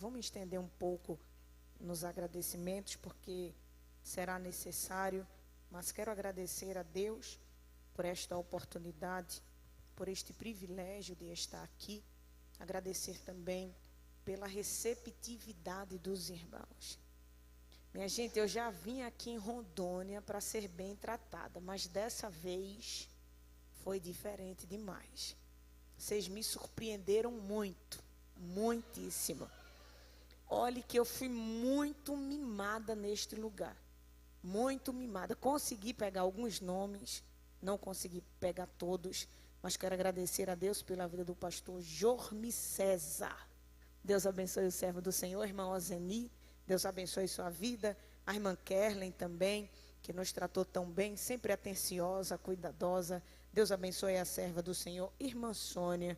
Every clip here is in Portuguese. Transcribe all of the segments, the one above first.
Vamos estender um pouco nos agradecimentos, porque será necessário, mas quero agradecer a Deus por esta oportunidade, por este privilégio de estar aqui, agradecer também pela receptividade dos irmãos. Minha gente, eu já vim aqui em Rondônia para ser bem tratada, mas dessa vez foi diferente demais. Vocês me surpreenderam muito, muitíssimo. Olhe que eu fui muito mimada neste lugar, muito mimada. Consegui pegar alguns nomes, não consegui pegar todos, mas quero agradecer a Deus pela vida do pastor Jormi César. Deus abençoe o servo do Senhor, irmão Ozeni. Deus abençoe sua vida. A irmã Kerlen também, que nos tratou tão bem, sempre atenciosa, cuidadosa. Deus abençoe a serva do Senhor, irmã Sônia,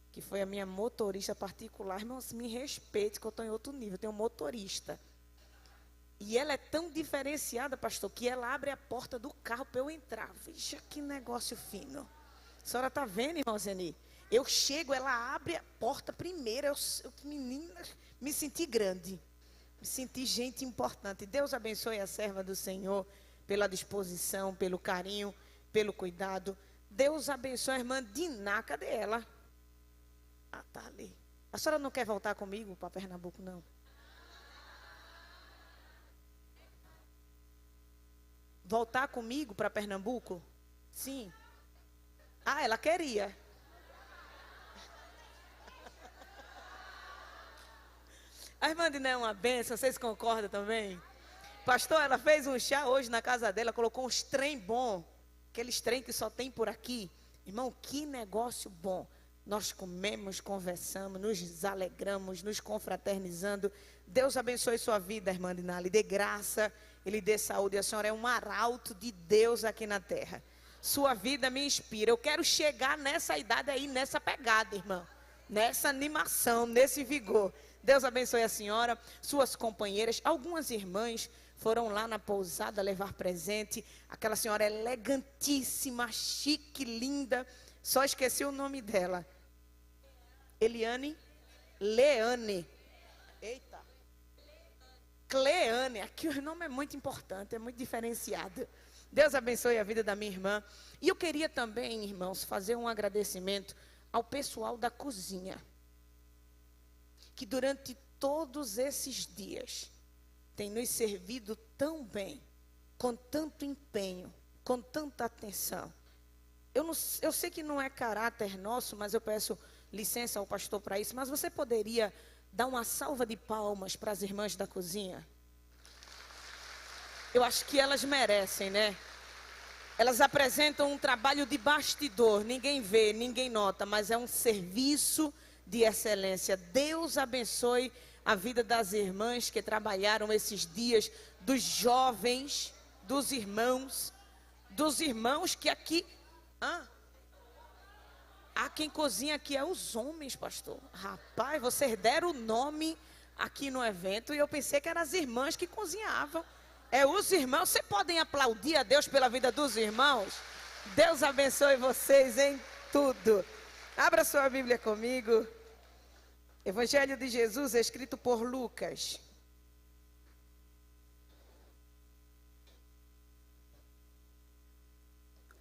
que foi a minha motorista particular. Irmãos, me respeite, que eu estou em outro nível, eu tenho um motorista. E ela é tão diferenciada, pastor, que ela abre a porta do carro para eu entrar. Veja que negócio fino. A senhora está vendo, irmão Zeni? Eu chego, ela abre a porta primeiro. Menina, me senti grande. Me senti gente importante. Deus abençoe a serva do Senhor pela disposição, pelo carinho, pelo cuidado. Deus abençoe a irmã Diná. Cadê ela? Ah, tá ali. A senhora não quer voltar comigo para Pernambuco, não? Voltar comigo para Pernambuco? Sim. Ah, ela queria. A irmã Diná é uma benção, vocês concordam também? Pastor, ela fez um chá hoje na casa dela, colocou uns trem bom, aqueles trem que só tem por aqui. Irmão, que negócio bom. Nós comemos, conversamos, nos alegramos, nos confraternizando. Deus abençoe sua vida, irmã Diná. Ele dê graça, Ele dê saúde. A senhora é um arauto de Deus aqui na terra. Sua vida me inspira. Eu quero chegar nessa idade aí, nessa pegada, irmão. Nessa animação, nesse vigor. Deus abençoe a senhora, suas companheiras. Algumas irmãs foram lá na pousada levar presente. Aquela senhora elegantíssima, chique, linda. Só esqueci o nome dela. Eliane? Leane. Eita. Cleane. Aqui o nome é muito importante, é muito diferenciado. Deus abençoe a vida da minha irmã. E eu queria também, irmãos, fazer um agradecimento ao pessoal da cozinha, que durante todos esses dias tem nos servido tão bem, com tanto empenho, com tanta atenção. Eu sei que não é caráter nosso, mas eu peço licença ao pastor para isso, mas você poderia dar uma salva de palmas para as irmãs da cozinha? Eu acho que elas merecem, né? Elas apresentam um trabalho de bastidor, ninguém vê, ninguém nota, mas é um serviço de excelência. Deus abençoe a vida das irmãs que trabalharam esses dias, dos jovens, dos irmãos que aqui... quem cozinha aqui é os homens, pastor. Rapaz, vocês deram o nome aqui no evento e eu pensei que eram as irmãs que cozinhavam. É os irmãos. Vocês podem aplaudir a Deus pela vida dos irmãos? Deus abençoe vocês em tudo. Abra sua Bíblia comigo. Evangelho de Jesus, escrito por Lucas.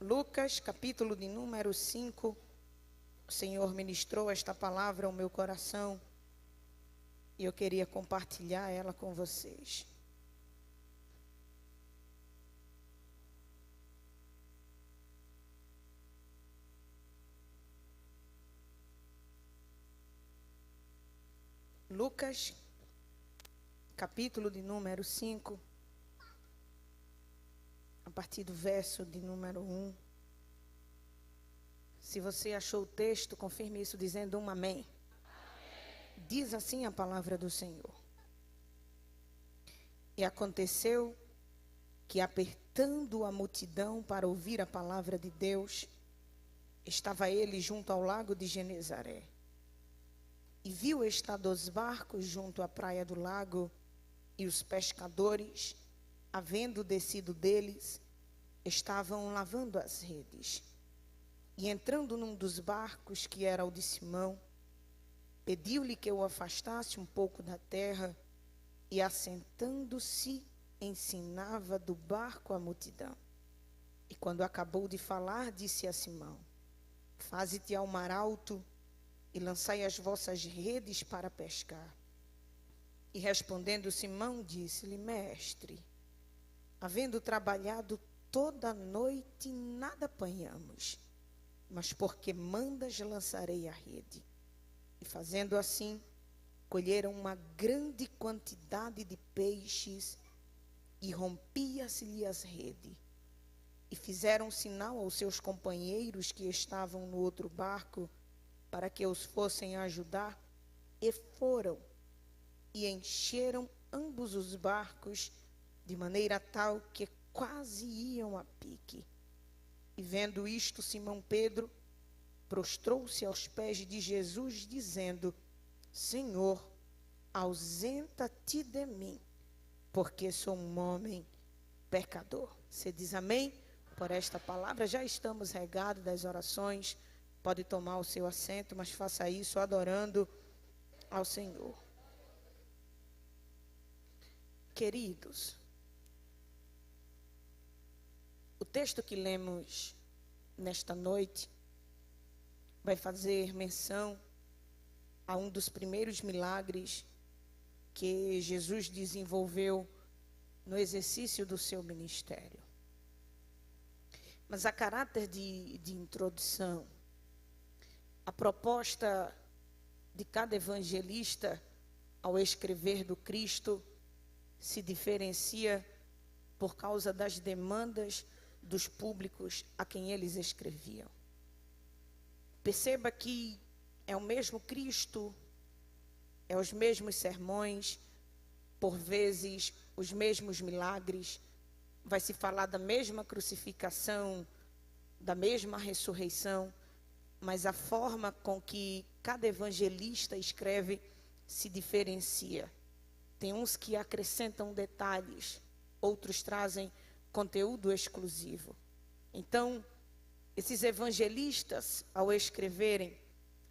Lucas, capítulo de número 5. O Senhor ministrou esta palavra ao meu coração e eu queria compartilhar ela com vocês. Lucas, capítulo de número 5, a partir do verso de número 1. Se você achou o texto, confirme isso dizendo um amém. Amém. Diz assim a palavra do Senhor. E aconteceu que, apertando a multidão para ouvir a palavra de Deus, estava ele junto ao lago de Genezaré. E viu estar 2 barcos junto à praia do lago, e os pescadores, havendo descido deles, estavam lavando as redes. E entrando num dos barcos, que era o de Simão, Pediu-lhe que o afastasse um pouco da terra e, assentando-se, ensinava do barco a multidão. E quando acabou de falar, disse a Simão: faze-te ao mar alto e lançai as vossas redes para pescar. E respondendo Simão, disse-lhe: mestre, havendo trabalhado toda a noite, nada apanhamos, mas porque mandas, lançarei a rede. E fazendo assim, colheram uma grande quantidade de peixes e rompia-se-lhe as redes. E fizeram sinal aos seus companheiros que estavam no outro barco para que os fossem ajudar, e foram e encheram ambos os barcos de maneira tal que quase iam a pique. E vendo isto, Simão Pedro prostrou-se aos pés de Jesus, dizendo: Senhor, ausenta-te de mim, porque sou um homem pecador. Você diz amém? Por esta palavra, já estamos regados das orações. Pode tomar o seu assento, mas faça isso adorando ao Senhor. Queridos, o texto que lemos nesta noite vai fazer menção a um dos primeiros milagres que Jesus desenvolveu no exercício do seu ministério. Mas a caráter de introdução, a proposta de cada evangelista ao escrever do Cristo se diferencia por causa das demandas dos públicos a quem eles escreviam. Perceba que é o mesmo Cristo, é os mesmos sermões, por vezes os mesmos milagres, vai se falar da mesma crucificação, da mesma ressurreição, mas a forma com que cada evangelista escreve se diferencia. Tem uns que acrescentam detalhes, outros trazem conteúdo exclusivo. Então, esses evangelistas, ao escreverem,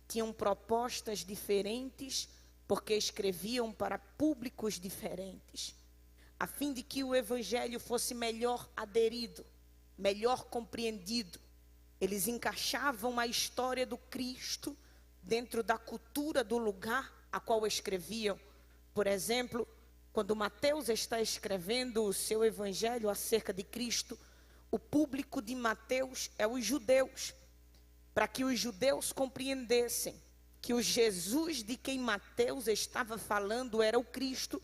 tinham propostas diferentes, porque escreviam para públicos diferentes, a fim de que o evangelho fosse melhor aderido, melhor compreendido. Eles encaixavam a história do Cristo dentro da cultura do lugar a qual escreviam. Por exemplo, quando Mateus está escrevendo o seu evangelho acerca de Cristo, o público de Mateus é os judeus, para que os judeus compreendessem que o Jesus de quem Mateus estava falando era o Cristo.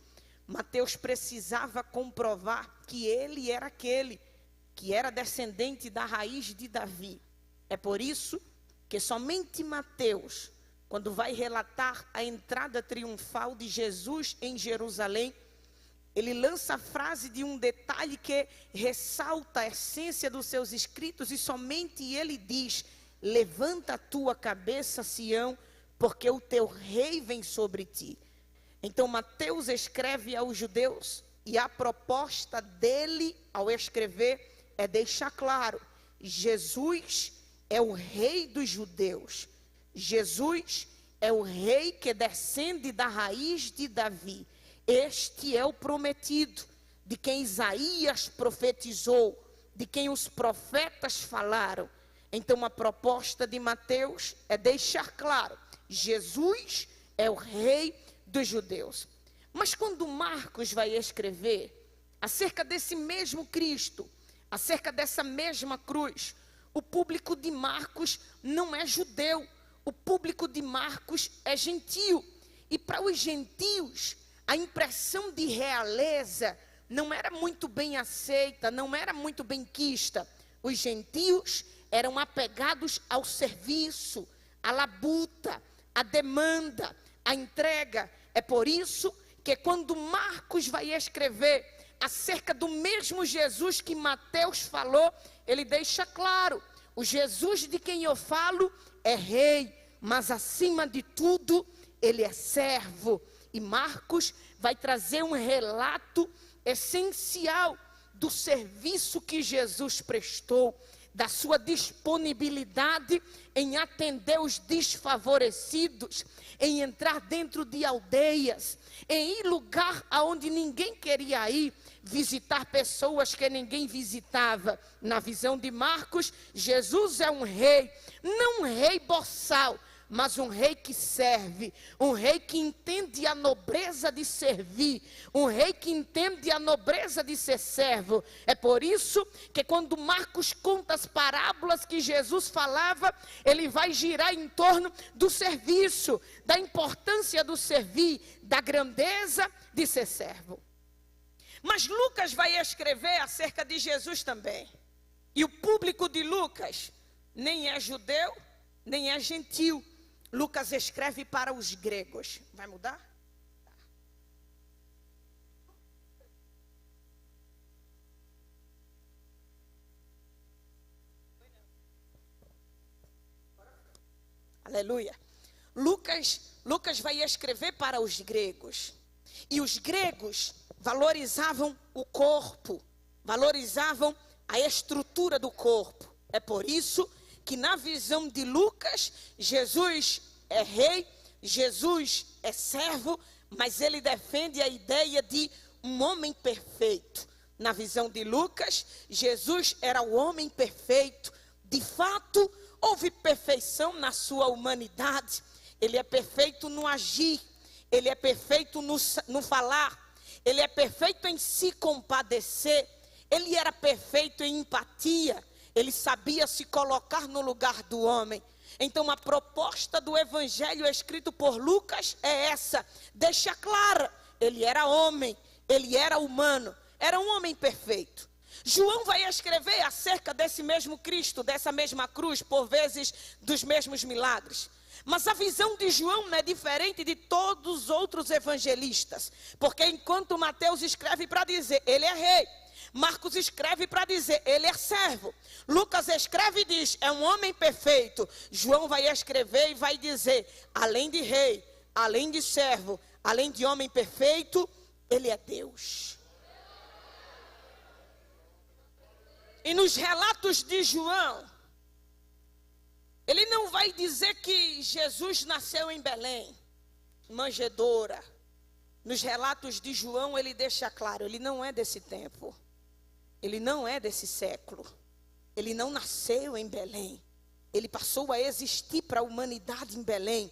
Mateus precisava comprovar que ele era aquele que era descendente da raiz de Davi. É por isso que somente Mateus, quando vai relatar a entrada triunfal de Jesus em Jerusalém, ele lança a frase de um detalhe que ressalta a essência dos seus escritos, e somente ele diz: levanta a tua cabeça, Sião, porque o teu rei vem sobre ti. Então Mateus escreve aos judeus, e a proposta dele ao escrever é deixar claro: Jesus é o rei dos judeus. Jesus é o rei que descende da raiz de Davi. Este é o prometido, de quem Isaías profetizou, de quem os profetas falaram. Então a proposta de Mateus é deixar claro: Jesus é o rei dos judeus. Mas quando Marcos vai escrever acerca desse mesmo Cristo, acerca dessa mesma cruz, o público de Marcos não é judeu, o público de Marcos é gentio. E para os gentios, a impressão de realeza não era muito bem aceita, não era muito bem quista. Os gentios eram apegados ao serviço, à labuta, à demanda, à entrega. É por isso que quando Marcos vai escrever acerca do mesmo Jesus que Mateus falou, ele deixa claro: o Jesus de quem eu falo é rei, mas acima de tudo, ele é servo. E Marcos vai trazer um relato essencial do serviço que Jesus prestou, da sua disponibilidade em atender os desfavorecidos, em entrar dentro de aldeias, em ir lugar aonde ninguém queria ir, visitar pessoas que ninguém visitava. Na visão de Marcos, Jesus é um rei, não um rei boçal, mas um rei que serve, um rei que entende a nobreza de servir, um rei que entende a nobreza de ser servo. É por isso que quando Marcos conta as parábolas que Jesus falava, ele vai girar em torno do serviço, da importância do servir, da grandeza de ser servo. Mas Lucas vai escrever acerca de Jesus também. E o público de Lucas nem é judeu, nem é gentil. Lucas escreve para os gregos. Vai mudar? Aleluia. Lucas vai escrever para os gregos. E os gregos valorizavam o corpo, valorizavam a estrutura do corpo. É por isso que na visão de Lucas, Jesus é rei, Jesus é servo, mas ele defende a ideia de um homem perfeito. Na visão de Lucas, Jesus era o homem perfeito. De fato, houve perfeição na sua humanidade. Ele é perfeito no agir, ele é perfeito no falar, ele é perfeito em se compadecer, ele era perfeito em empatia, ele sabia se colocar no lugar do homem. Então a proposta do evangelho escrito por Lucas é essa, deixa clara, ele era homem, ele era humano, era um homem perfeito. João vai escrever acerca desse mesmo Cristo, dessa mesma cruz, por vezes dos mesmos milagres. Mas a visão de João não é diferente de todos os outros evangelistas, porque enquanto Mateus escreve para dizer, ele é rei, Marcos escreve para dizer, ele é servo, Lucas escreve e diz, é um homem perfeito. João vai escrever e vai dizer, além de rei, além de servo, além de homem perfeito, ele é Deus. E nos relatos de João, ele não vai dizer que Jesus nasceu em Belém, manjedoura. Nos relatos de João, ele deixa claro, ele não é desse tempo. Ele não é desse século. Ele não nasceu em Belém. Ele passou a existir para a humanidade em Belém.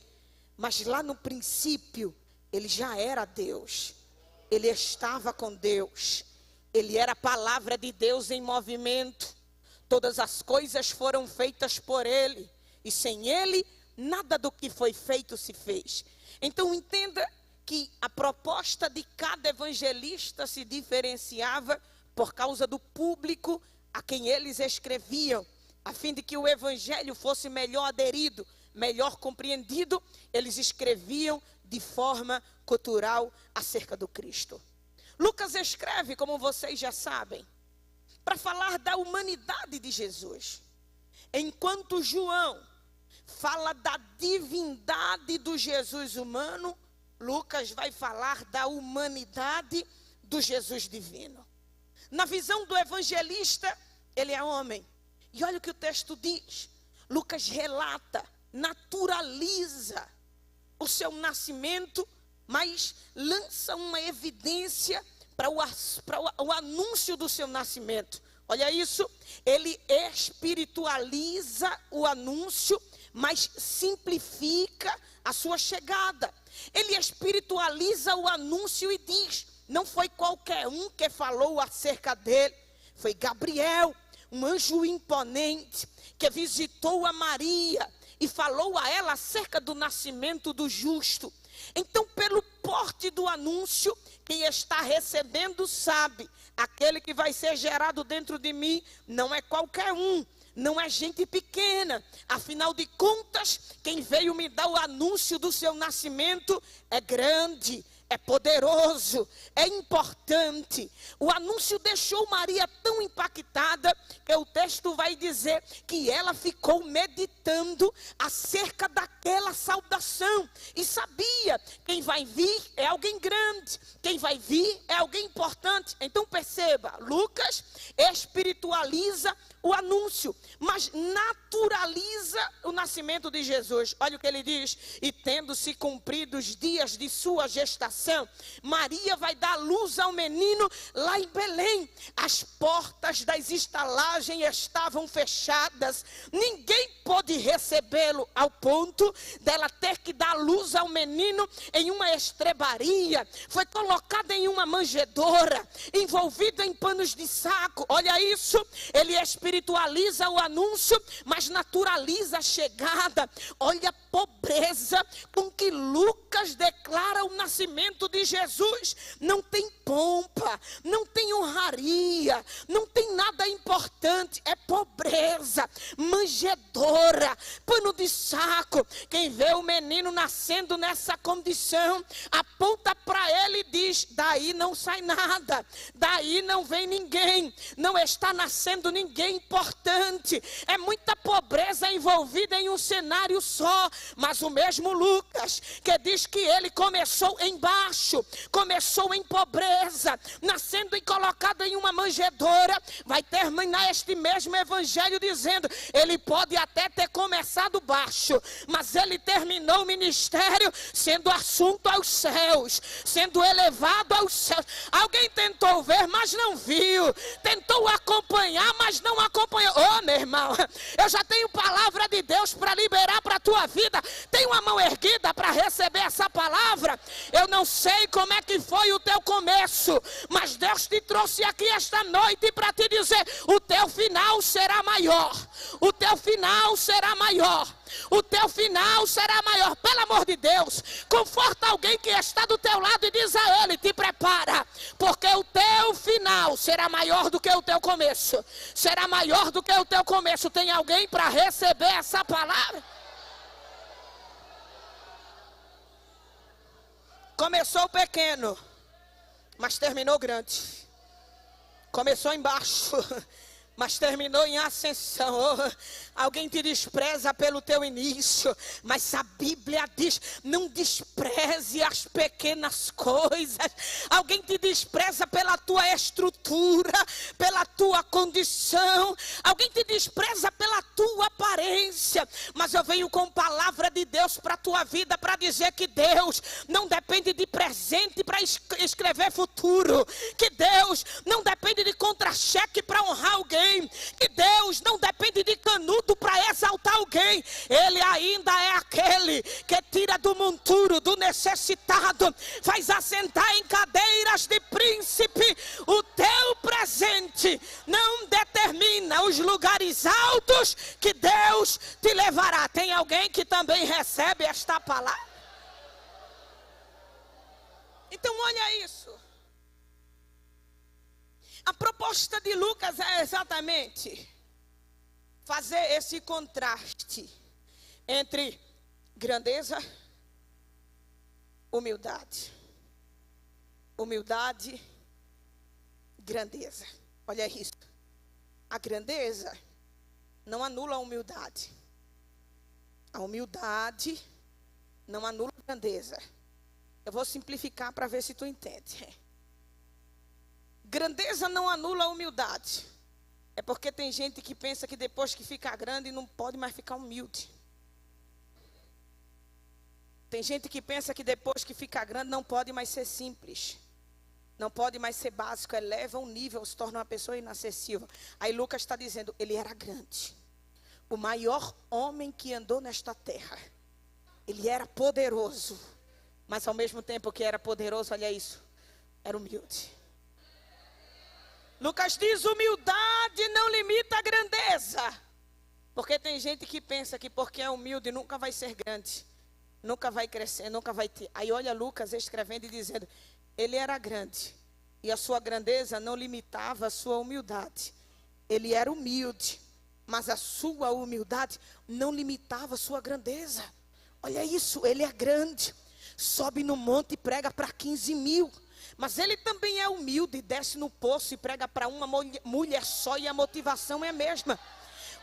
Mas lá no princípio, ele já era Deus. Ele estava com Deus. Ele era a palavra de Deus em movimento. Todas as coisas foram feitas por ele. E sem ele, nada do que foi feito se fez. Então entenda que a proposta de cada evangelista se diferenciava por causa do público a quem eles escreviam. A fim de que o evangelho fosse melhor aderido, melhor compreendido, eles escreviam de forma cultural acerca do Cristo. Lucas escreve, como vocês já sabem, para falar da humanidade de Jesus. Enquanto João fala da divindade do Jesus humano, Lucas vai falar da humanidade do Jesus divino. Na visão do evangelista, ele é homem. E olha o que o texto diz. Lucas relata, naturaliza o seu nascimento, mas lança uma evidência para o anúncio do seu nascimento. Olha isso, ele espiritualiza o anúncio, mas simplifica a sua chegada. Ele espiritualiza o anúncio e diz, não foi qualquer um que falou acerca dele, foi Gabriel, um anjo imponente, que visitou a Maria e falou a ela acerca do nascimento do justo. Então, pelo porte do anúncio, quem está recebendo sabe, aquele que vai ser gerado dentro de mim não é qualquer um, não é gente pequena. Afinal de contas, quem veio me dar o anúncio do seu nascimento é grande, é poderoso, é importante. O anúncio deixou Maria tão impactada que o texto vai dizer que ela ficou meditando acerca daquela saudação. E sabia, quem vai vir é alguém grande, quem vai vir é alguém importante. Então perceba, Lucas espiritualiza o anúncio, mas naturaliza o nascimento de Jesus. Olha o que ele diz: e tendo-se cumprido os dias de sua gestação, Maria vai dar luz ao menino lá em Belém. As portas das estalagens estavam fechadas, ninguém pôde recebê-lo, ao ponto dela ter que dar luz ao menino em uma estrebaria. Foi colocada em uma manjedoura, envolvido em panos de saco. Olha isso, ele espiritualiza o anúncio, mas naturaliza a chegada. Olha a pobreza com que Lucas declara o nascimento de Jesus. Não tem pompa, não tem honraria, não tem nada importante, é pobreza, manjedoura, pano de saco. Quem vê o menino nascendo nessa condição, aponta para ele e diz: daí não sai nada, daí não vem ninguém, não está nascendo ninguém importante. É muita pobreza envolvida em um cenário só. Mas o mesmo Lucas, que diz que ele começou embaixo, começou em pobreza, nascendo e colocado em uma manjedoura, vai terminar este mesmo evangelho dizendo: ele pode até ter começado baixo, mas ele terminou o ministério sendo assunto aos céus, sendo elevado aos céus. Alguém tentou ver, mas não viu. Tentou acompanhar, mas não acompanhou. Oh, meu irmão, eu já tenho palavra de Deus para liberar para a tua vida. Tem uma mão erguida para receber essa palavra? Eu não sei como é que foi o teu começo, mas Deus te trouxe aqui esta noite para te dizer: o teu final será maior. O teu final será maior. O teu final será maior. Pelo amor de Deus, conforta alguém que está do teu lado e diz a ele: te prepara, porque o teu final será maior do que o teu começo. Será maior do que o teu começo. Tem alguém para receber essa palavra? Começou pequeno, mas terminou grande. Começou embaixo, mas terminou em ascensão. Oh, alguém te despreza pelo teu início, mas a Bíblia diz: não despreze as pequenas coisas. Alguém te despreza pela tua estrutura, pela tua condição. Alguém te despreza pela tua aparência. Mas eu venho com palavra de Deus para a tua vida, para dizer que Deus não depende de presente para escrever futuro, que Deus não depende de contra-cheque para honrar alguém, que Deus não depende de canudo para exaltar alguém. Ele ainda é aquele que tira do monturo, do necessitado, faz assentar em cadeiras de príncipe. O teu presente não determina os lugares altos que Deus te levará. Tem alguém que também recebe esta palavra? Então olha isso. A proposta de Lucas é exatamente fazer esse contraste entre grandeza, humildade. Humildade, grandeza. Olha isso. A grandeza não anula a humildade. A humildade não anula a grandeza. Eu vou simplificar para ver se tu entende. Grandeza não anula a humildade. É porque tem gente que pensa que depois que fica grande não pode mais ficar humilde. Tem gente que pensa que depois que fica grande não pode mais ser simples. Não pode mais ser básico. Eleva um nível, se torna uma pessoa inacessível. Aí Lucas está dizendo: ele era grande. O maior homem que andou nesta terra. Ele era poderoso. Mas ao mesmo tempo que era poderoso, olha isso, era humilde. Lucas diz: humildade não limita a grandeza. Porque tem gente que pensa que porque é humilde nunca vai ser grande, nunca vai crescer, nunca vai ter. Aí olha Lucas escrevendo e dizendo: ele era grande, e a sua grandeza não limitava a sua humildade. Ele era humilde, mas a sua humildade não limitava a sua grandeza. Olha isso, ele é grande, sobe no monte e prega para 15 mil. Mas ele também é humilde, desce no poço e prega para uma mulher só, e a motivação é a mesma.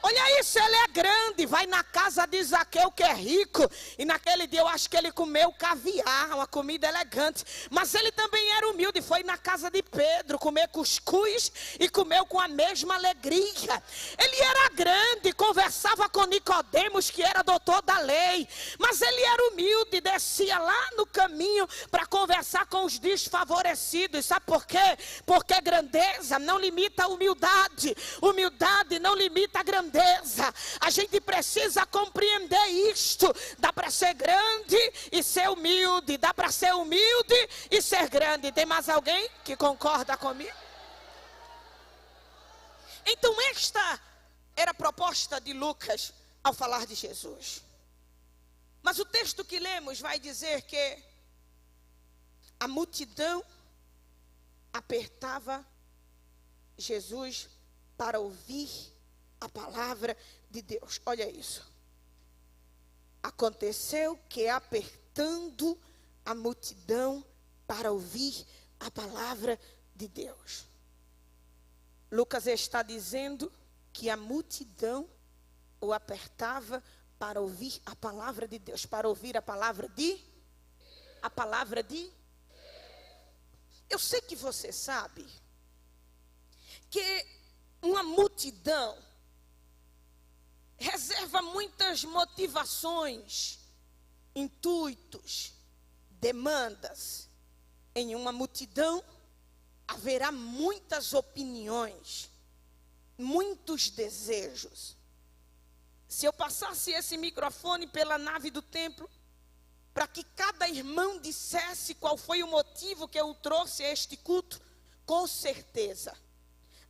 Olha isso, ele é grande, vai na casa de Zaqueu que é rico. E naquele dia eu acho que ele comeu caviar, uma comida elegante. Mas ele também era humilde, foi na casa de Pedro comer cuscuz e comeu com a mesma alegria. Ele era grande, conversava com Nicodemos, que era doutor da lei. Mas ele era humilde, descia lá no caminho para conversar com os desfavorecidos. Sabe por quê? Porque grandeza não limita a humildade. Humildade não limita a grandeza. A gente precisa compreender isto. Dá para ser grande e ser humilde. Dá para ser humilde e ser grande. Tem mais alguém que concorda comigo? Então esta era a proposta de Lucas ao falar de Jesus. Mas o texto que lemos vai dizer que a multidão apertava Jesus para ouvir a palavra de Deus. Olha isso. Aconteceu que apertando a multidão para ouvir a palavra de Deus. Lucas está dizendo que a multidão o apertava para ouvir a palavra de Deus, para ouvir a palavra de Eu sei que você sabe que uma multidão reserva muitas motivações, intuitos, demandas. Em uma multidão haverá muitas opiniões, muitos desejos. Se eu passasse esse microfone pela nave do templo, para que cada irmão dissesse qual foi o motivo que eu trouxe a este culto, com certeza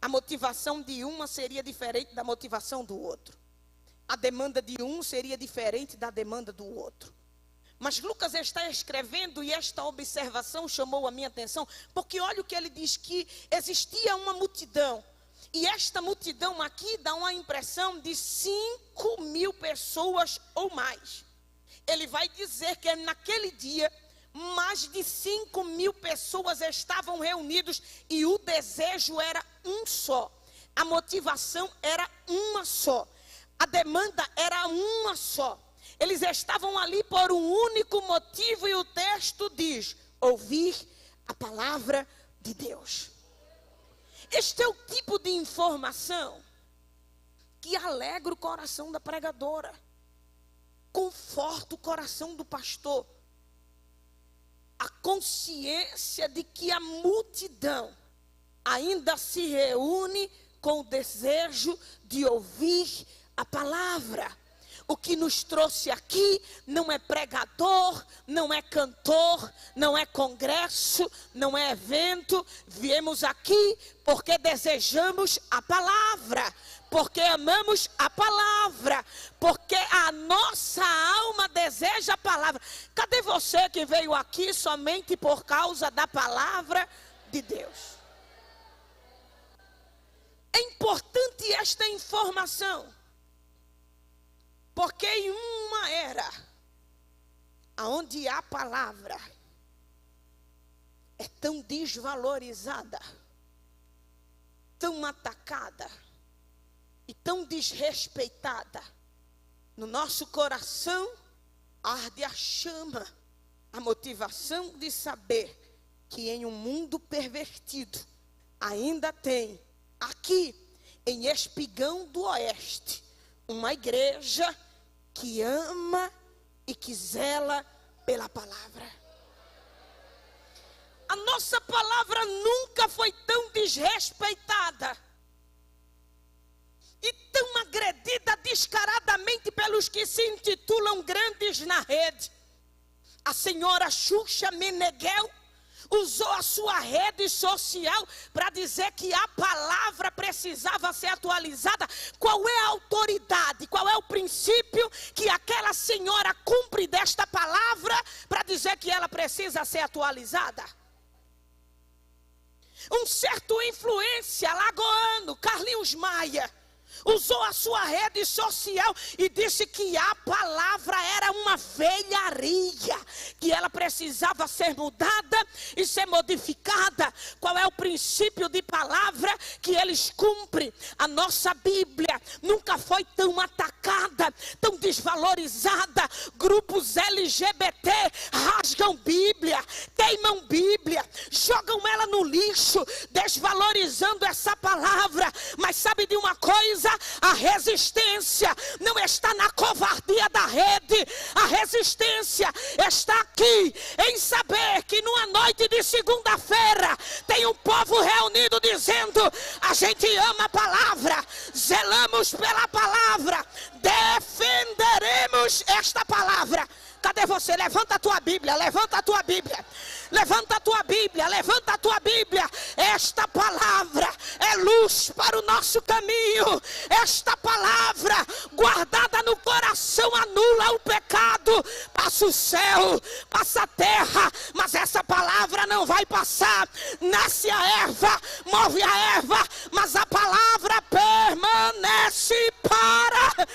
a motivação de uma seria diferente da motivação do outro. A demanda de um seria diferente da demanda do outro. Mas Lucas está escrevendo e esta observação chamou a minha atenção, porque olha o que ele diz, que existia uma multidão. E esta multidão aqui dá uma impressão de 5.000 pessoas ou mais. Ele vai dizer que naquele dia, mais de 5.000 pessoas estavam reunidas e o desejo era um só. A motivação era uma só. A demanda era uma só. Eles estavam ali por um único motivo e o texto diz: ouvir a palavra de Deus. Este é o tipo de informação que alegra o coração da pregadora, conforta o coração do pastor. A consciência de que a multidão ainda se reúne com o desejo de ouvir a palavra. O que nos trouxe aqui não é pregador, não é cantor, não é congresso, não é evento. Viemos aqui porque desejamos a palavra, porque amamos a palavra, porque a nossa alma deseja a palavra. Cadê você que veio aqui somente por causa da palavra de Deus? É importante esta informação. Porque em uma era onde a palavra é tão desvalorizada, tão atacada e tão desrespeitada, no nosso coração arde a chama, a motivação de saber que em um mundo pervertido ainda tem aqui em Espigão do Oeste uma igreja que ama e que zela pela palavra. A nossa palavra nunca foi tão desrespeitada e tão agredida descaradamente pelos que se intitulam grandes na rede. A senhora Xuxa Meneghel usou a sua rede social para dizer que a palavra precisava ser atualizada. Qual é a autoridade, qual é o princípio que aquela senhora cumpre desta palavra para dizer que ela precisa ser atualizada? Um certo influência alagoano, Carlinhos Maia, usou a sua rede social e disse que a palavra era uma velharia, que ela precisava ser mudada e ser modificada. Qual é o princípio de palavra que eles cumprem? A nossa Bíblia nunca foi tão atacada, tão desvalorizada. Grupos LGBT rasgam Bíblia, queimam Bíblia, jogam ela no lixo, desvalorizando essa palavra. Mas sabe de uma coisa? A resistência não está na covardia da rede. A resistência está aqui em saber que numa noite de segunda-feira tem um povo reunido dizendo: a gente ama a palavra, zelamos pela palavra, defenderemos esta palavra. Cadê você? Levanta a tua Bíblia, levanta a tua Bíblia. Levanta a tua Bíblia, levanta a tua Bíblia. Esta palavra é luz para o nosso caminho. Esta palavra guardada no coração anula o pecado. Passa o céu, passa a terra, mas essa palavra não vai passar. Nasce a erva, move a erva, mas a palavra permanece para...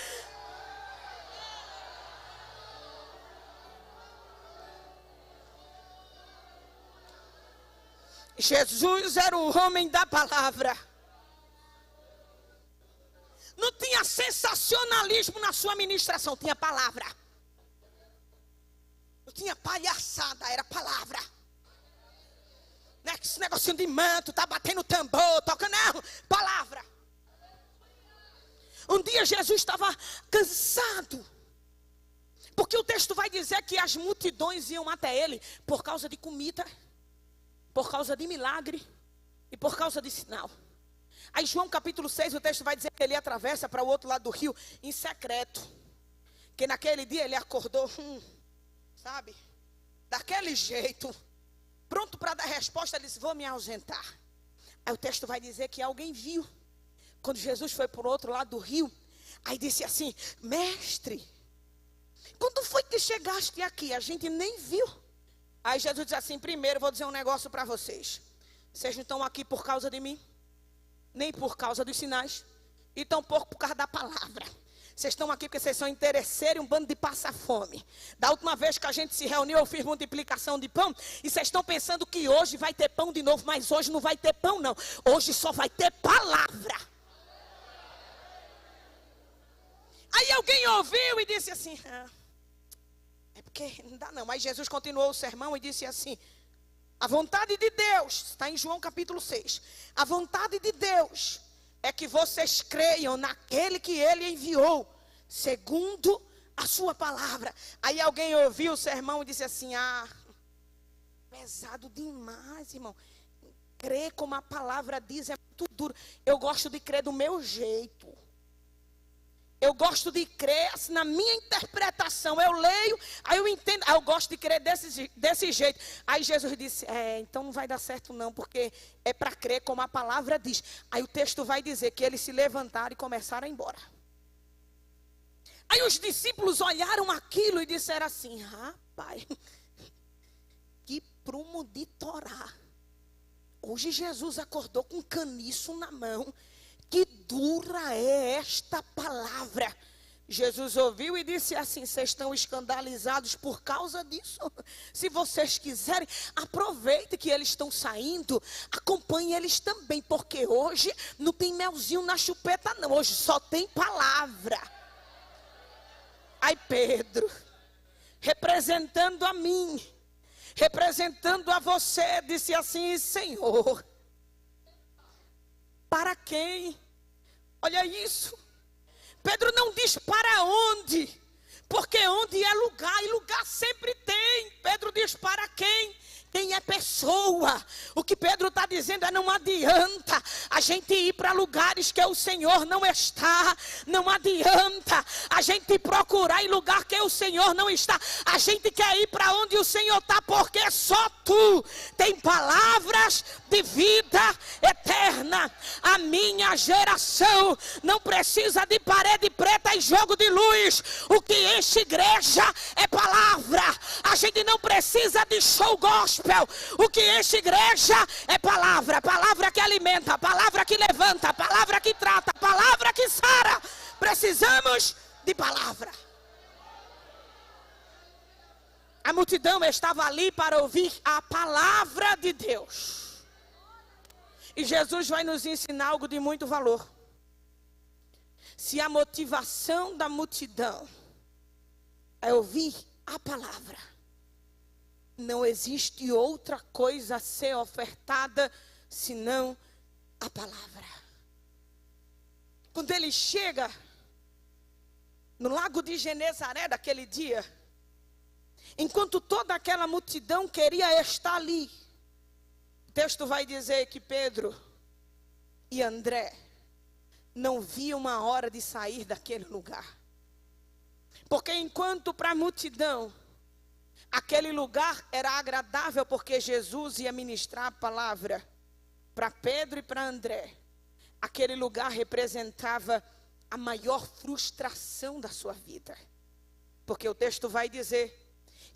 Jesus era o homem da palavra. Não tinha sensacionalismo na sua ministração, tinha palavra. Não tinha palhaçada, era palavra. Não é que esse negocinho de manto, tá batendo tambor, toca, não, palavra. Um dia Jesus estava cansado, porque o texto vai dizer que as multidões iam até ele por causa de comida, por causa de milagre e por causa de sinal. Aí João capítulo 6, o texto vai dizer que ele atravessa para o outro lado do rio em secreto. Que naquele dia ele acordou, sabe, daquele jeito, pronto para dar resposta. Ele disse: vou me ausentar. Aí o texto vai dizer que alguém viu, quando Jesus foi para o outro lado do rio. Aí disse assim: mestre, quando foi que chegaste aqui? A gente nem viu. Aí Jesus diz assim: primeiro vou dizer um negócio para vocês. Vocês não estão aqui por causa de mim, nem por causa dos sinais, e tampouco por causa da palavra. Vocês estão aqui porque vocês são interesseiros e um bando de passa-fome. Da última vez que a gente se reuniu, eu fiz multiplicação de pão, e vocês estão pensando que hoje vai ter pão de novo, mas hoje não vai ter pão não. Hoje só vai ter palavra. Aí alguém ouviu e disse assim: é porque não dá não. Mas Jesus continuou o sermão e disse assim: a vontade de Deus, está em João capítulo 6. A vontade de Deus é que vocês creiam naquele que Ele enviou, segundo a sua palavra. Aí alguém ouviu o sermão e disse assim: pesado demais, irmão. Crer como a palavra diz é muito duro. Eu gosto de crer do meu jeito. Eu gosto de crer assim, na minha interpretação. Eu leio, aí eu entendo. Aí eu gosto de crer desse jeito. Aí Jesus disse: então não vai dar certo não, porque é para crer como a palavra diz. Aí o texto vai dizer que eles se levantaram e começaram a ir embora. Aí os discípulos olharam aquilo e disseram assim: rapaz, que prumo de Torá. Hoje Jesus acordou com um caniço na mão. Que dura é esta palavra. Jesus ouviu e disse assim: vocês estão escandalizados por causa disso? Se vocês quiserem, aproveite que eles estão saindo, acompanhe eles também, porque hoje não tem melzinho na chupeta não, hoje só tem palavra. Aí Pedro, representando a mim, representando a você, disse assim: Senhor, para quem? Olha isso. Pedro não diz para onde, porque onde é lugar, e lugar sempre tem. Pedro diz para quem? Quem é pessoa. O que Pedro está dizendo é: não adianta a gente ir para lugares que o Senhor não está. Não adianta a gente procurar em lugar que o Senhor não está. A gente quer ir para onde o Senhor está, porque só tu tem palavras de vida eterna. A minha geração não precisa de parede preta e jogo de luz. O que enche igreja é palavra. A gente não precisa de show gospel. O que enche igreja é palavra. Palavra que alimenta, palavra que levanta, palavra que trata, palavra que sara. Precisamos de palavra. A multidão estava ali para ouvir a palavra de Deus. E Jesus vai nos ensinar algo de muito valor. Se a motivação da multidão é ouvir a palavra, não existe outra coisa a ser ofertada senão a palavra. Quando ele chega no lago de Genezaré daquele dia, enquanto toda aquela multidão queria estar ali, o texto vai dizer que Pedro e André não viam a hora de sair daquele lugar. Porque enquanto para a multidão aquele lugar era agradável, porque Jesus ia ministrar a palavra, para Pedro e para André, aquele lugar representava a maior frustração da sua vida. Porque o texto vai dizer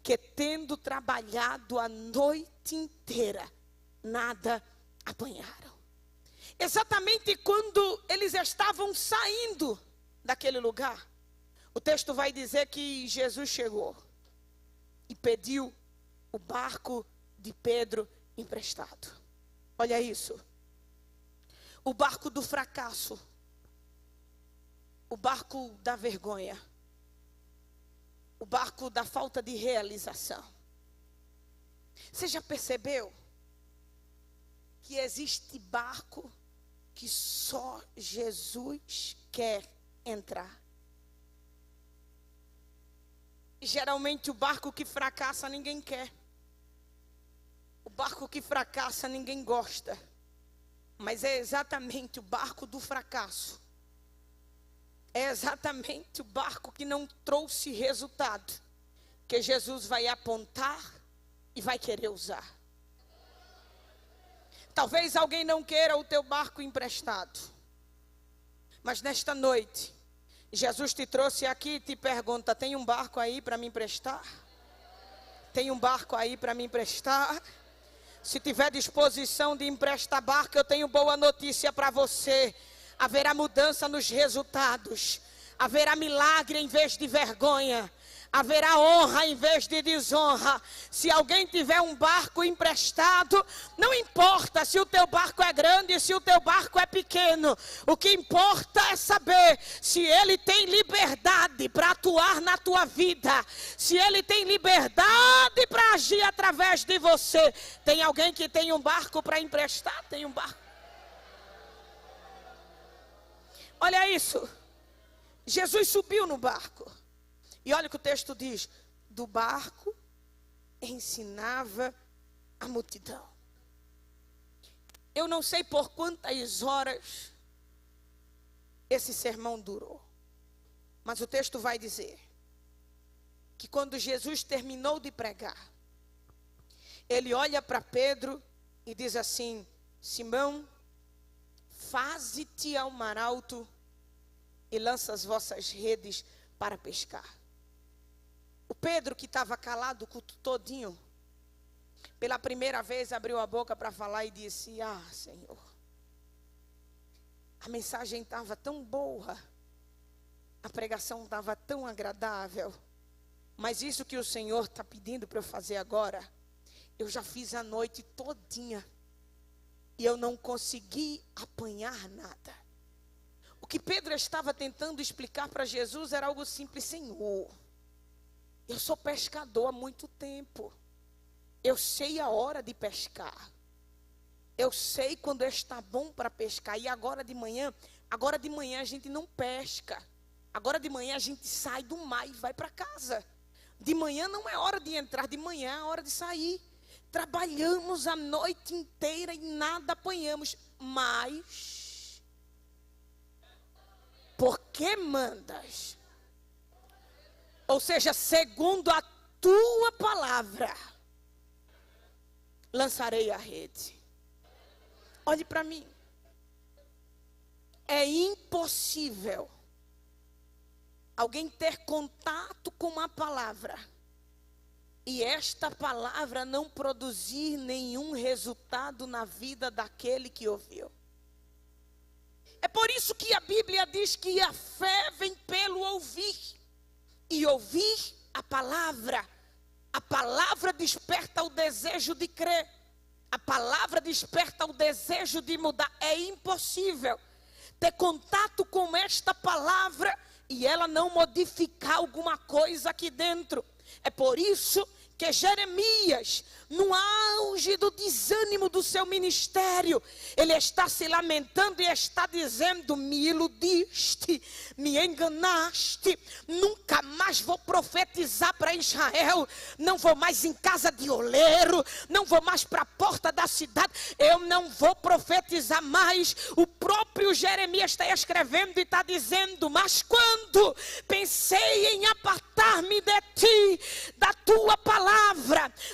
que tendo trabalhado a noite inteira, nada apanharam. Exatamente quando eles estavam saindo daquele lugar, o texto vai dizer que Jesus chegou e pediu o barco de Pedro emprestado. Olha isso. O barco do fracasso. O barco da vergonha. O barco da falta de realização. Você já percebeu que existe barco que só Jesus quer entrar? Geralmente o barco que fracassa ninguém quer. O barco que fracassa ninguém gosta. Mas é exatamente o barco do fracasso. É exatamente o barco que não trouxe resultado que Jesus vai apontar e vai querer usar. Talvez alguém não queira o teu barco emprestado. Mas nesta noite, Jesus te trouxe aqui e te pergunta: tem um barco aí para me emprestar? Tem um barco aí para me emprestar? Se tiver disposição de emprestar barco, eu tenho boa notícia para você. Haverá mudança nos resultados. Haverá milagre em vez de vergonha. Haverá honra em vez de desonra. Se alguém tiver um barco emprestado, não importa se o teu barco é grande, se o teu barco é pequeno. O que importa é saber se ele tem liberdade para atuar na tua vida. Se ele tem liberdade para agir através de você. Tem alguém que tem um barco para emprestar? Tem um barco. Olha isso. Jesus subiu no barco. E olha o que o texto diz: do barco ensinava a multidão. Eu não sei por quantas horas esse sermão durou. Mas o texto vai dizer que quando Jesus terminou de pregar, ele olha para Pedro e diz assim: Simão, faze-te ao mar alto e lança as vossas redes para pescar. O Pedro, que estava calado o culto todinho, pela primeira vez abriu a boca para falar e disse: ah, Senhor, a mensagem estava tão boa, a pregação estava tão agradável, mas isso que o Senhor está pedindo para eu fazer agora, eu já fiz a noite todinha e eu não consegui apanhar nada. O que Pedro estava tentando explicar para Jesus era algo simples: Senhor, eu sou pescador há muito tempo. Eu sei a hora de pescar. Eu sei quando está bom para pescar. E agora de manhã a gente não pesca. Agora de manhã a gente sai do mar e vai para casa. De manhã não é hora de entrar, de manhã é hora de sair. Trabalhamos a noite inteira e nada apanhamos. Mas, por que mandas? Ou seja, segundo a tua palavra, lançarei a rede. Olhe para mim. É impossível alguém ter contato com uma palavra e esta palavra não produzir nenhum resultado na vida daquele que ouviu. É por isso que a Bíblia diz que a fé vem pelo ouvir. E ouvir a palavra. A palavra desperta o desejo de crer. A palavra desperta o desejo de mudar. É impossível ter contato com esta palavra e ela não modificar alguma coisa aqui dentro. É por isso que Jeremias, no auge do desânimo do seu ministério, ele está se lamentando e está dizendo: me iludiste, me enganaste, nunca mais vou profetizar para Israel, não vou mais em casa de oleiro, não vou mais para a porta da cidade, eu não vou profetizar mais. O próprio Jeremias está escrevendo e está dizendo: mas quando pensei em apartar-me de ti, da tua palavra,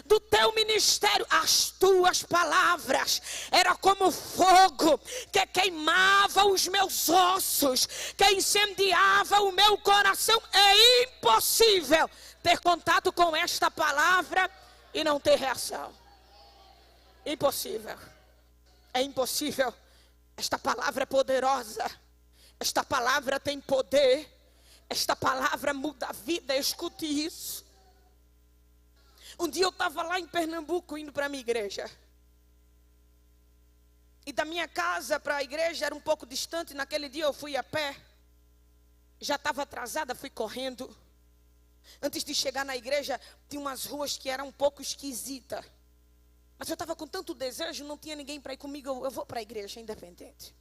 do teu ministério, as tuas palavras era como fogo que queimava os meus ossos, que incendiava o meu coração. É impossível ter contato com esta palavra e não ter reação. Impossível. É impossível. Esta palavra é poderosa. Esta palavra tem poder. Esta palavra muda a vida. Escute isso. Um dia eu estava lá em Pernambuco indo para a minha igreja. E da minha casa para a igreja era um pouco distante. Naquele dia eu fui a pé. Já estava atrasada, fui correndo. Antes de chegar na igreja, tinha umas ruas que eram um pouco esquisitas. Mas eu estava com tanto desejo, não tinha ninguém para ir comigo. Eu vou para a igreja independente.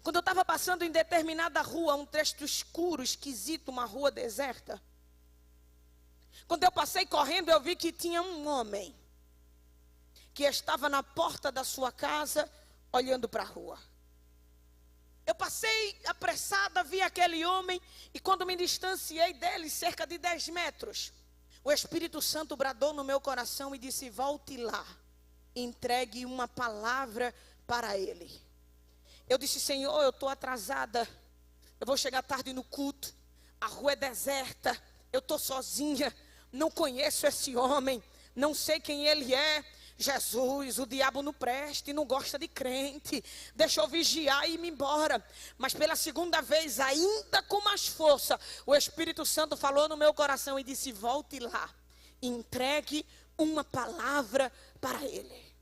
Quando eu estava passando em determinada rua, um trecho escuro, esquisito, uma rua deserta. Quando eu passei correndo, eu vi que tinha um homem que estava na porta da sua casa, olhando para a rua. Eu passei apressada, vi aquele homem, e quando me distanciei dele, cerca de 10 metros, o Espírito Santo bradou no meu coração e disse: volte lá, entregue uma palavra para ele. Eu disse: Senhor, eu estou atrasada, eu vou chegar tarde no culto, a rua é deserta, eu estou sozinha, não conheço esse homem, não sei quem ele é. Jesus, o diabo não presta e não gosta de crente, deixa eu vigiar e ir embora. Mas pela segunda vez, ainda com mais força, o Espírito Santo falou no meu coração e disse: volte lá, entregue uma palavra para ele.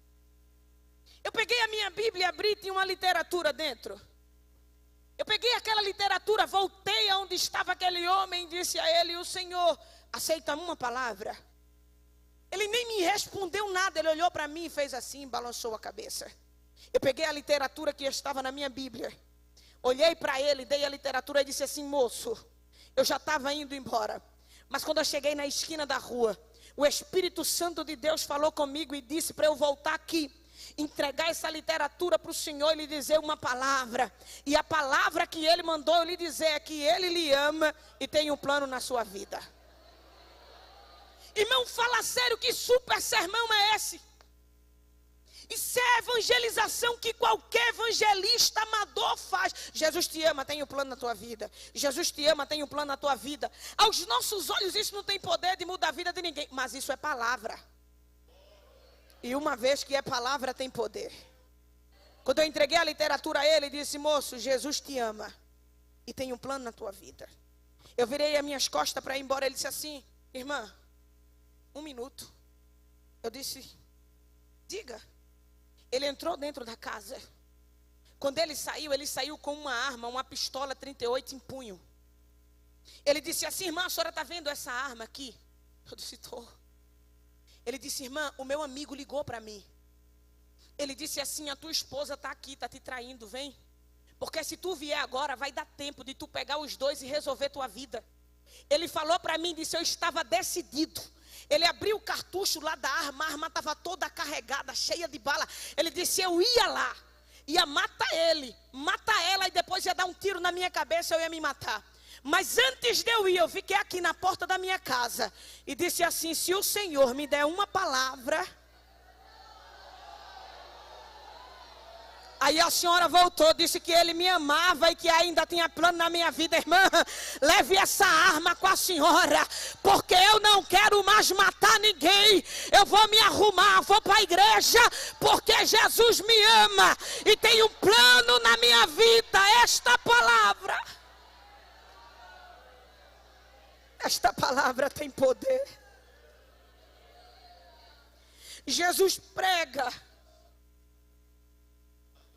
Eu peguei a minha Bíblia e abri, tinha uma literatura dentro. Eu peguei aquela literatura, voltei aonde estava aquele homem e disse a ele: o Senhor aceita uma palavra? Ele nem me respondeu nada, ele olhou para mim e fez assim, balançou a cabeça. Eu peguei a literatura que estava na minha Bíblia, olhei para ele, dei a literatura e disse assim: moço, eu já estava indo embora, mas quando eu cheguei na esquina da rua, o Espírito Santo de Deus falou comigo e disse para eu voltar aqui, entregar essa literatura para o Senhor e lhe dizer uma palavra. E a palavra que ele mandou eu lhe dizer é que ele lhe ama e tem um plano na sua vida. Irmão, fala sério, que super sermão é esse? Isso é a evangelização que qualquer evangelista amador faz. Jesus te ama, tem um plano na tua vida. Jesus te ama, tem um plano na tua vida. Aos nossos olhos isso não tem poder de mudar a vida de ninguém, mas isso é palavra. E uma vez que é palavra, tem poder. Quando eu entreguei a literatura a ele, disse: moço, Jesus te ama e tem um plano na tua vida. Eu virei as minhas costas para ir embora. Ele disse assim: irmã, 1 minuto. Eu disse: diga. Ele entrou dentro da casa. Quando ele saiu com uma arma, uma pistola 38 em punho. Ele disse assim: irmã, a senhora está vendo essa arma aqui? Eu disse: estou. Ele disse: irmã, o meu amigo ligou para mim. Ele disse assim: a tua esposa está aqui, está te traindo, vem. Porque se tu vier agora, vai dar tempo de tu pegar os dois e resolver tua vida. Ele falou para mim, disse: eu estava decidido. Ele abriu o cartucho lá da arma, a arma estava toda carregada, cheia de bala. Ele disse: eu ia lá, ia matar ele, matar ela e depois ia dar um tiro na minha cabeça, eu ia me matar. Mas antes de eu ir, eu fiquei aqui na porta da minha casa e disse assim: se o Senhor me der uma palavra, Aí a senhora voltou, disse que ele me amava e que ainda tinha plano na minha vida. Irmã, leve essa arma com a senhora, porque eu não quero mais matar ninguém. Eu vou me arrumar, vou para a igreja, porque Jesus me ama e tem um plano na minha vida. Esta palavra tem poder. Jesus prega.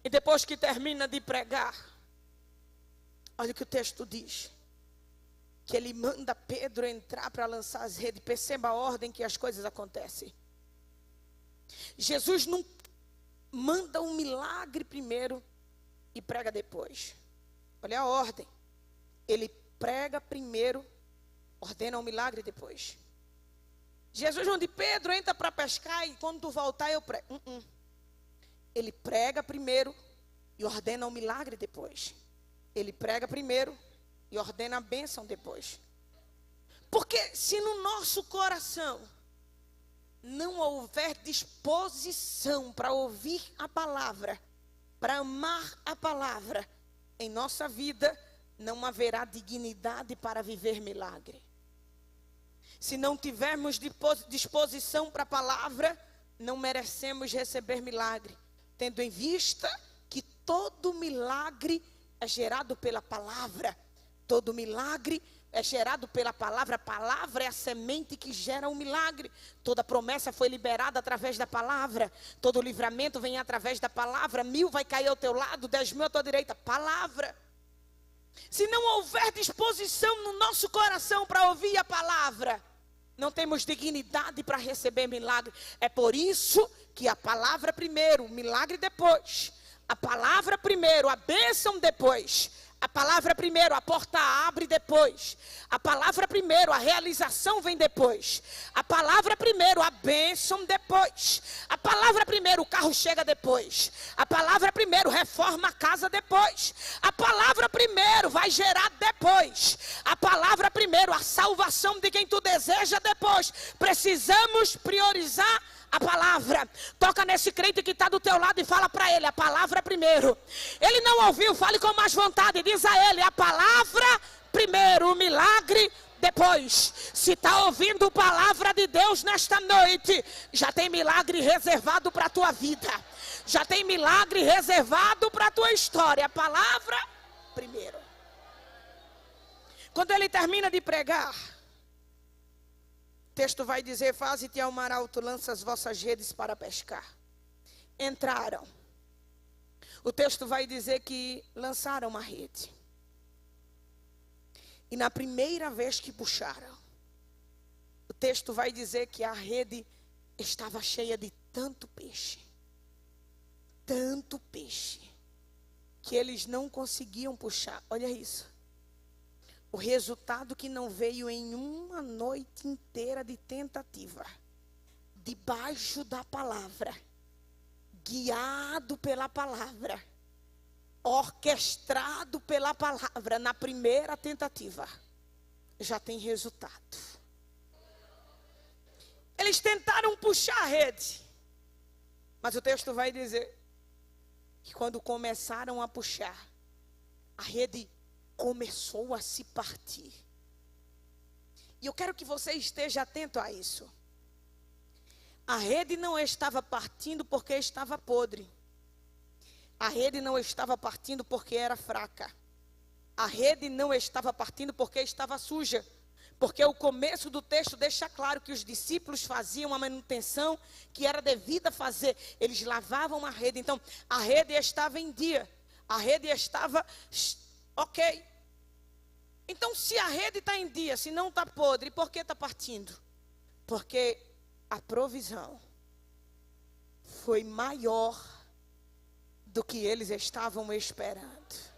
E depois que termina de pregar, olha o que o texto diz. Que ele manda Pedro entrar para lançar as redes. Perceba a ordem que as coisas acontecem. Jesus não manda um milagre primeiro e prega depois. Olha a ordem. Ele prega primeiro, ordena um milagre depois. Jesus não diz, Pedro, entra para pescar e quando tu voltar eu prego. Ele prega primeiro e ordena um milagre depois. Ele prega primeiro e ordena a bênção depois. Porque se no nosso coração não houver disposição para ouvir a palavra, para amar a palavra, em nossa vida não haverá dignidade para viver milagre. Se não tivermos disposição para a palavra, não merecemos receber milagre. Tendo em vista que todo milagre é gerado pela palavra. Todo milagre é gerado pela palavra. A palavra é a semente que gera um milagre. Toda promessa foi liberada através da palavra. Todo livramento vem através da palavra. 1000 vai cair ao teu lado, 10.000 à tua direita. Palavra. Se não houver disposição no nosso coração para ouvir a palavra, não temos dignidade para receber milagre. É por isso que a palavra primeiro, o milagre depois. A palavra primeiro, a bênção depois. A palavra primeiro, a porta abre depois. A palavra primeiro, a realização vem depois. A palavra primeiro, a bênção depois. A palavra primeiro, o carro chega depois. A palavra primeiro, reforma a casa depois. A palavra primeiro, vai gerar depois. A palavra primeiro, a salvação de quem tu deseja depois. Precisamos priorizar a palavra. Toca nesse crente que está do teu lado e fala para ele, a palavra primeiro. Ele não ouviu, fale com mais vontade. Diz a ele, a palavra primeiro, o milagre depois. Se está ouvindo a palavra de Deus nesta noite, já tem milagre reservado para a tua vida. Já tem milagre reservado para a tua história. A palavra primeiro. Quando ele termina de pregar, o texto vai dizer, faze-te ao mar alto, lança as vossas redes para pescar. Entraram. O texto vai dizer que lançaram uma rede. E na primeira vez que puxaram, o texto vai dizer que a rede estava cheia de tanto peixe, que eles não conseguiam puxar. Olha isso. O resultado que não veio em uma noite inteira de tentativa, debaixo da palavra, guiado pela palavra, orquestrado pela palavra, na primeira tentativa, já tem resultado. Eles tentaram puxar a rede, mas o texto vai dizer que quando começaram a puxar, a rede começou a se partir. E eu quero que você esteja atento a isso. A rede não estava partindo porque estava podre. A rede não estava partindo porque era fraca. A rede não estava partindo porque estava suja. Porque o começo do texto deixa claro que os discípulos faziam a manutenção que era devida fazer. Eles lavavam a rede. Então, a rede estava em dia. A rede estava ok. Então, se a rede está em dia, se não está podre, por que está partindo? Porque a provisão foi maior do que eles estavam esperando.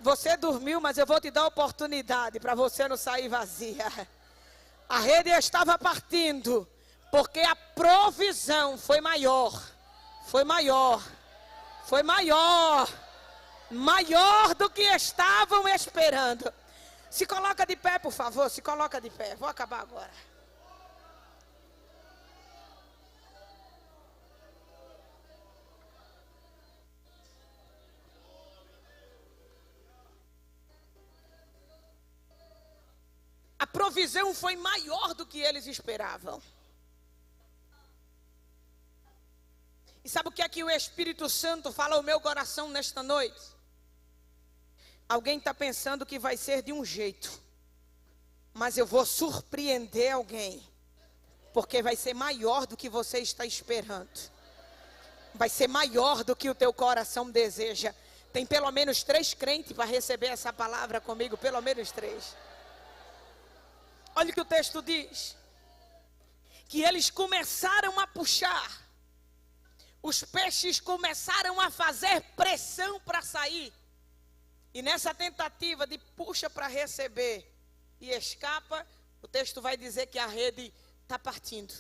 Você dormiu, mas eu vou te dar oportunidade para você não sair vazia. A rede estava partindo, porque a provisão foi maior. Foi maior. Foi maior. Maior do que estavam esperando. Se coloca de pé, por favor. Se coloca de pé. Vou acabar agora. A provisão foi maior do que eles esperavam. E sabe o que é que o Espírito Santo fala ao meu coração nesta noite? Alguém está pensando que vai ser de um jeito, mas eu vou surpreender alguém, porque vai ser maior do que você está esperando. Vai ser maior do que o teu coração deseja. Tem pelo menos 3 crentes para receber essa palavra comigo, pelo menos 3. Olha o que o texto diz. Que eles começaram a puxar. Os peixes começaram a fazer pressão para sair. E nessa tentativa de puxa para receber e escapa, o texto vai dizer que a rede está partindo.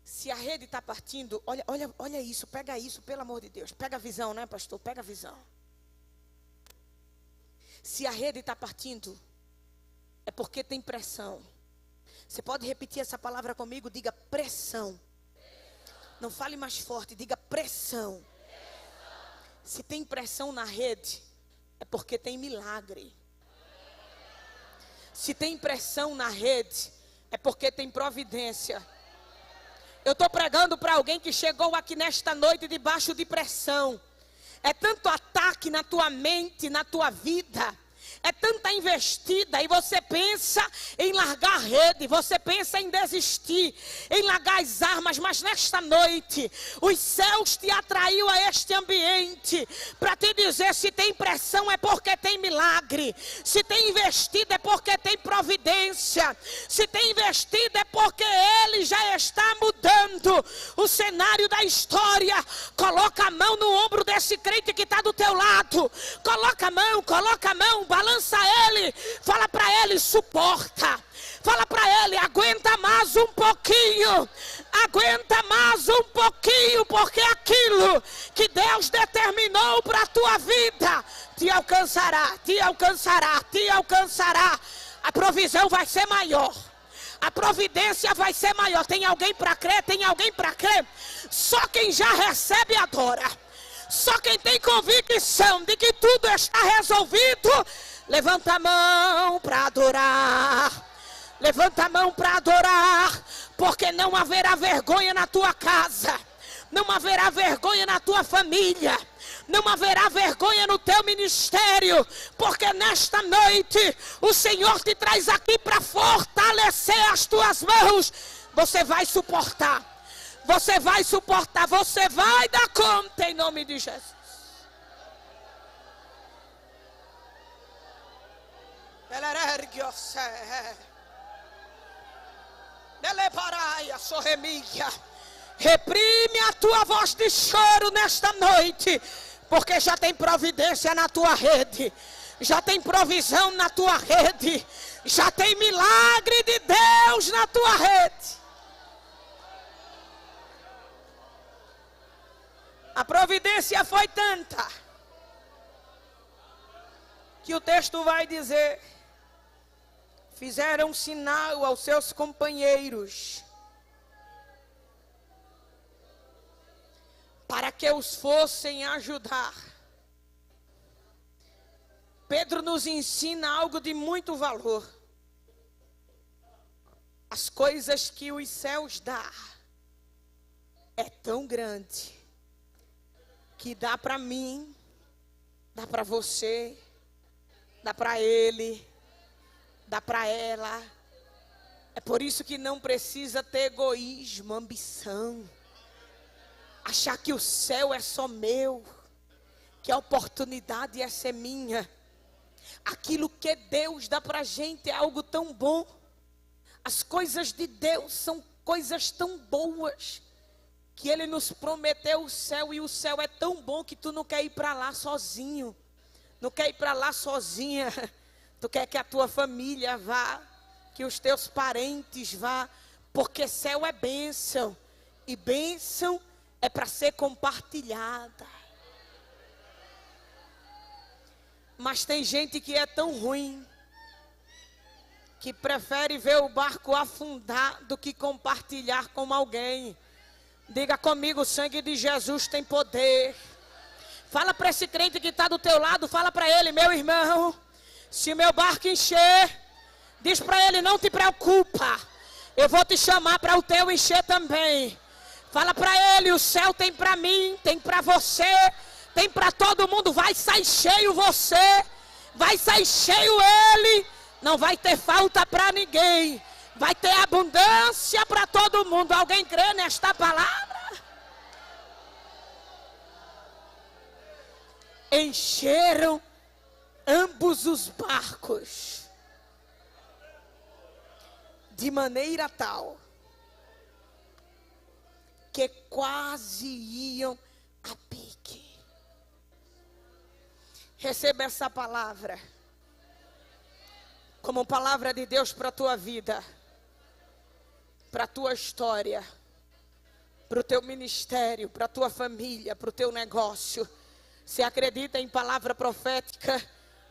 Se a rede está partindo, olha isso, pega isso, pelo amor de Deus. Pega a visão, né, pastor? Pega a visão. Se a rede está partindo, é porque tem pressão. Você pode repetir essa palavra comigo? Diga pressão. Não fale mais forte, diga pressão. Se tem pressão na rede, é porque tem milagre. Se tem pressão na rede, é porque tem providência. Eu estou pregando para alguém que chegou aqui nesta noite debaixo de pressão. É tanto ataque na tua mente, na tua vida. É tanta investida e você pensa em largar a rede, você pensa em desistir, em largar as armas, mas nesta noite os céus te atraiu a este ambiente para te dizer: se tem pressão é porque tem milagre, se tem investida é porque tem providência, se tem investida é porque Ele já está mudando o cenário da história. Coloca a mão no ombro desse crente que está do teu lado, coloca a mão, balança ele, fala para ele: suporta, fala para ele: aguenta mais um pouquinho, porque aquilo que Deus determinou para a tua vida te alcançará. A provisão vai ser maior, a providência vai ser maior. Tem alguém para crer? Só quem já recebe adora. Só quem tem convicção de que tudo está resolvido, levanta a mão para adorar. Levanta a mão para adorar, porque não haverá vergonha na tua casa, não haverá vergonha na tua família, não haverá vergonha no teu ministério, porque nesta noite o Senhor te traz aqui para fortalecer as tuas mãos. Você vai suportar. Você vai dar conta em nome de Jesus. Reprime a tua voz de choro nesta noite, porque já tem providência na tua rede, já tem provisão na tua rede, já tem milagre de Deus na tua rede. A providência foi tanta que o texto vai dizer: fizeram sinal aos seus companheiros para que os fossem ajudar. Pedro nos ensina algo de muito valor. As coisas que os céus dão é tão grande que dá para mim, dá para você, dá para ele, dá para ela. É por isso que não precisa ter egoísmo, ambição, achar que o céu é só meu, que a oportunidade essa é minha. Aquilo que Deus dá para a gente é algo tão bom. As coisas de Deus são coisas tão boas, que Ele nos prometeu o céu, e o céu é tão bom que tu não quer ir para lá sozinho, não quer ir para lá sozinha, tu quer que a tua família vá, que os teus parentes vá, porque céu é bênção, e bênção é para ser compartilhada. Mas tem gente que é tão ruim, que prefere ver o barco afundar do que compartilhar com alguém. Diga comigo: o sangue de Jesus tem poder. Fala para esse crente que está do teu lado, fala para ele: meu irmão, se o meu barco encher, Diz para ele: não te preocupa, eu vou te chamar para o teu encher também. Fala para ele: o céu tem para mim, tem para você, tem para todo mundo. Vai sair cheio você, vai sair cheio ele. Não vai ter falta para ninguém, vai ter abundância para todo mundo. Alguém crê nesta palavra? Encheram ambos os barcos de maneira tal que quase iam a pique. Receba essa palavra como palavra de Deus para a tua vida, para a tua história, para o teu ministério, para a tua família, para o teu negócio. Se acredita em palavra profética,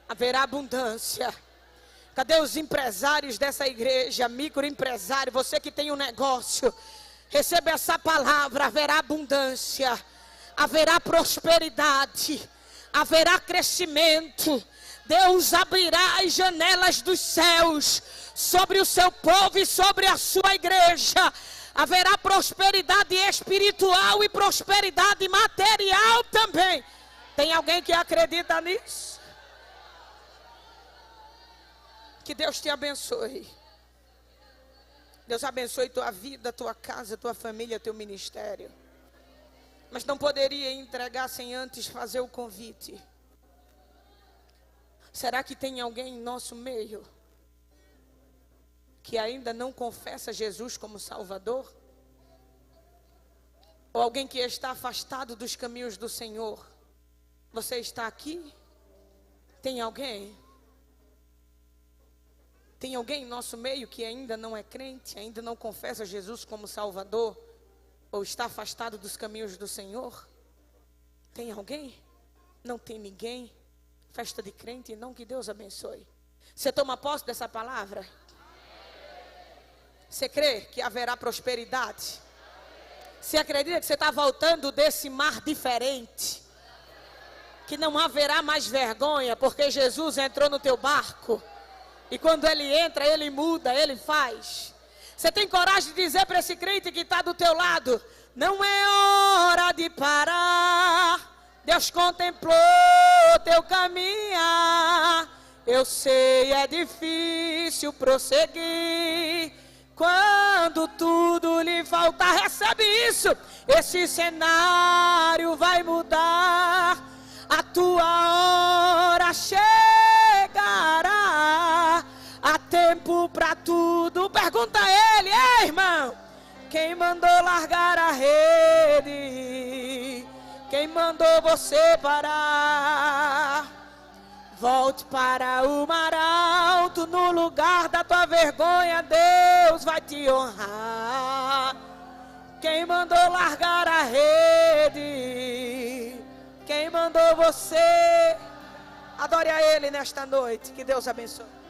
haverá abundância. Cadê os empresários dessa igreja, microempresário, você que tem um negócio? Receba essa palavra: haverá abundância, haverá prosperidade, haverá crescimento. Deus abrirá as janelas dos céus sobre o seu povo e sobre a sua igreja. Haverá prosperidade espiritual e prosperidade material também. Tem alguém que acredita nisso? Que Deus te abençoe. Deus abençoe tua vida, tua casa, tua família, teu ministério. Mas não poderia entregar sem antes fazer o convite. Será que tem alguém em nosso meio que ainda não confessa Jesus como Salvador? Ou alguém que está afastado dos caminhos do Senhor? Você está aqui? Tem alguém? Tem alguém em nosso meio que ainda não é crente, ainda não confessa Jesus como Salvador, ou está afastado dos caminhos do Senhor? Tem alguém? Não tem ninguém? Festa de crente, não, que Deus abençoe. Você toma posse dessa palavra? Você crê que haverá prosperidade? Você acredita que você está voltando desse mar diferente? Que não haverá mais vergonha, porque Jesus entrou no teu barco. E quando ele entra, ele muda, ele faz. Você tem coragem de dizer para esse crente que está do teu lado: não é hora de parar. Deus contemplou teu caminhar. Eu sei, é difícil prosseguir. Quando tudo lhe faltar, recebe isso. Esse cenário vai mudar. A tua hora chegará. Há tempo para tudo. Pergunta a ele: ei, irmão, quem mandou largar a rede? Quem mandou você parar? Volte para o mar alto. No lugar da tua vergonha, Deus vai te honrar. Quem mandou largar a rede? Quem mandou você? Adore a Ele nesta noite. Que Deus abençoe.